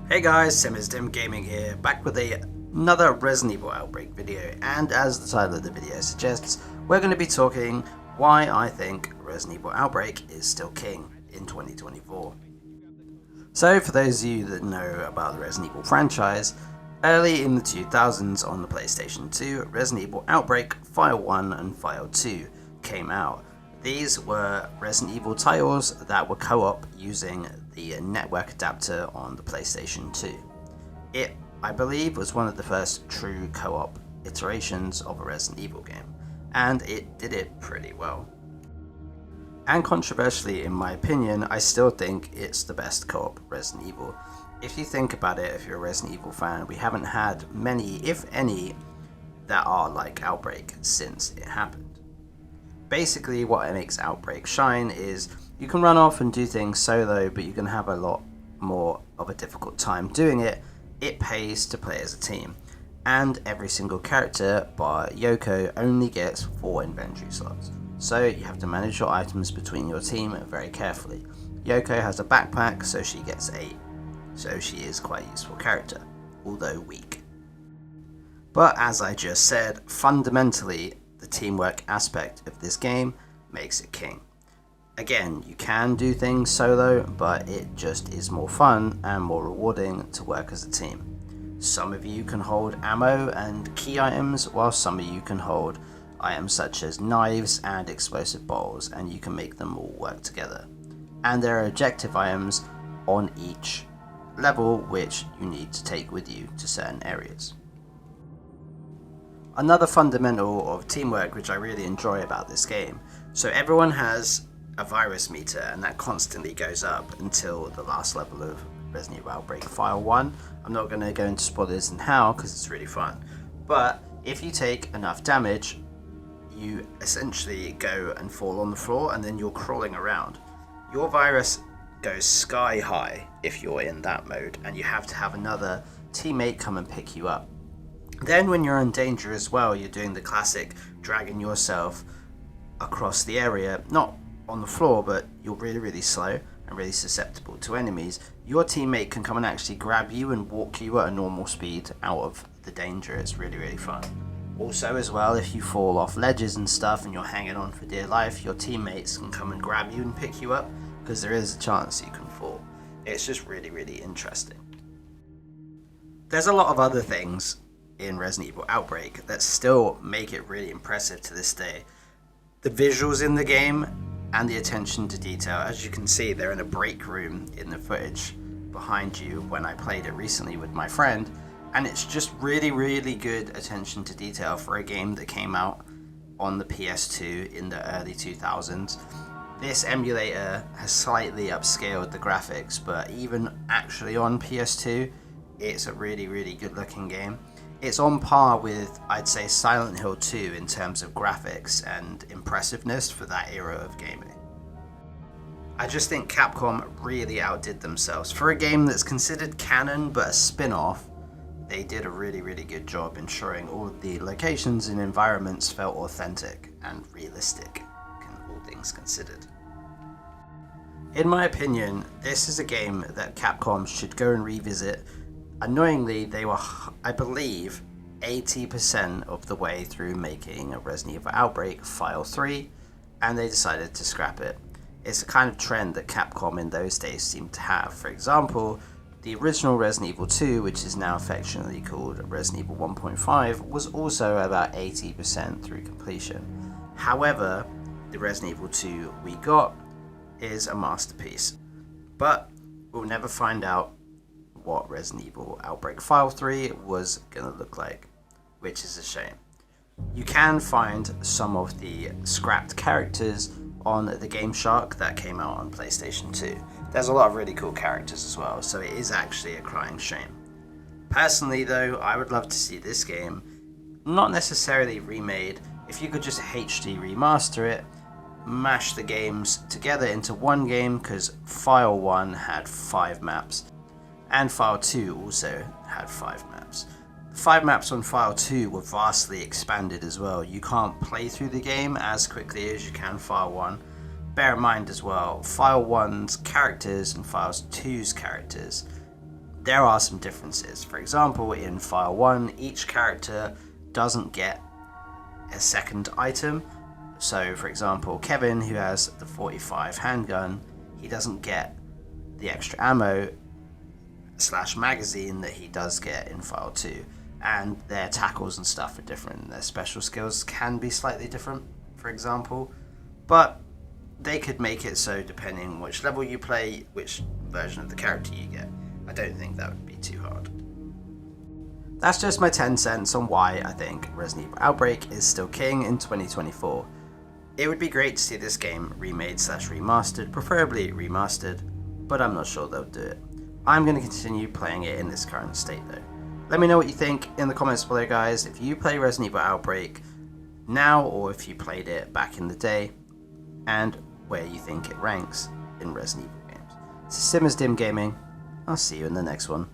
Hey guys, Dim Gaming here, back with another Resident Evil Outbreak video, and as the title of the video suggests, we're going to be talking why I think Resident Evil Outbreak is still king in 2024. So for those of you that know about the Resident Evil franchise, early in the 2000s on the PlayStation 2, Resident Evil Outbreak File 1 and File 2 came out. These were Resident Evil titles that were co-op using the network adapter on the PlayStation 2. It, I believe, was one of the first true co-op iterations of a Resident Evil game, and it did it pretty well. And controversially, in my opinion, I still think it's the best co-op Resident Evil. If you think about it, if you're a Resident Evil fan, we haven't had many, if any, that are like Outbreak since it happened. Basically, what makes Outbreak shine is you can run off and do things solo, but you can have a lot more of a difficult time doing it. It pays to play as a team, and every single character, bar Yoko, only gets 4 inventory slots. So you have to manage your items between your team very carefully. Yoko has a backpack, so she gets 8. So she is quite a useful character, although weak. But as I just said, fundamentally, the teamwork aspect of this game makes it king. Again, you can do things solo, but it just is more fun and more rewarding to work as a team. Some of you can hold ammo and key items, while some of you can hold items such as knives and explosive bottles, and you can make them all work together. And there are objective items on each level which you need to take with you to certain areas. Another fundamental of teamwork which I really enjoy about this game, so everyone has a virus meter, and that constantly goes up until the last level of Resident Evil Outbreak File 1. I'm not going to go into spoilers and how, because it's really fun, but if you take enough damage, you essentially go and fall on the floor, and then you're crawling around. Your virus goes sky high if you're in that mode, and you have to have another teammate come and pick you up. Then when you're in danger as well, you're doing the classic dragging yourself across the area, not on the floor, but you're really slow and really susceptible to enemies. Your teammate can come and actually grab you and walk you at a normal speed out of the danger. It's really fun. Also as well, if you fall off ledges and stuff and you're hanging on for dear life, your teammates can come and grab you and pick you up, because there is a chance you can fall. It's just really interesting. There's a lot of other things in Resident Evil Outbreak that still make it really impressive to this day. The visuals in the game and the attention to detail. As you can see, they're in a break room in the footage behind you when I played it recently with my friend, and it's just really good attention to detail for a game that came out on the PS2 in the early 2000s. This emulator has slightly upscaled the graphics, but even actually on PS2, it's a really good looking game. It's on par with, I'd say, Silent Hill 2 in terms of graphics and impressiveness for that era of gaming. I just think Capcom really outdid themselves. For a game that's considered canon but a spin-off, they did a really good job ensuring all of the locations and environments felt authentic and realistic, all things considered. In my opinion, this is a game that Capcom should go and revisit. Annoyingly, they were, I believe, 80% of the way through making a Resident Evil Outbreak File 3, and they decided to scrap it. It's a kind of trend that Capcom in those days seemed to have. For example, the original Resident Evil 2, which is now affectionately called Resident Evil 1.5, was also about 80% through completion. However, the Resident Evil 2 we got is a masterpiece. But we'll never find out what Resident Evil Outbreak File 3 was going to look like, which is a shame. You can find some of the scrapped characters on the Game Shark that came out on PlayStation 2. There's a lot of really cool characters as well, so it is actually a crying shame. Personally though, I would love to see this game, not necessarily remade, if you could just HD remaster it, mash the games together into one game, because File 1 had 5 maps, and File 2 also had 5 maps. The 5 maps on File 2 were vastly expanded as well. You can't play through the game as quickly as you can File 1, bear in mind as well, File 1's characters and File 2's characters, there are some differences. For example, in File 1, each character doesn't get a second item. So, for example, Kevin, who has the 45 handgun, he doesn't get the extra ammo / magazine that he does get in File 2. And their tackles and stuff are different. Their special skills can be slightly different, for example. But they could make it so, depending on which level you play, which version of the character you get. I don't think that would be too hard. That's just my 10 cents on why I think Resident Evil Outbreak is still king in 2024. It would be great to see this game remade / remastered, preferably remastered, but I'm not sure they'll do it. I'm going to continue playing it in this current state though. Let me know what you think in the comments below, guys, if you play Resident Evil Outbreak now or if you played it back in the day, and where you think it ranks in Resident Evil games. This is Dim Gaming. I'll see you in the next one.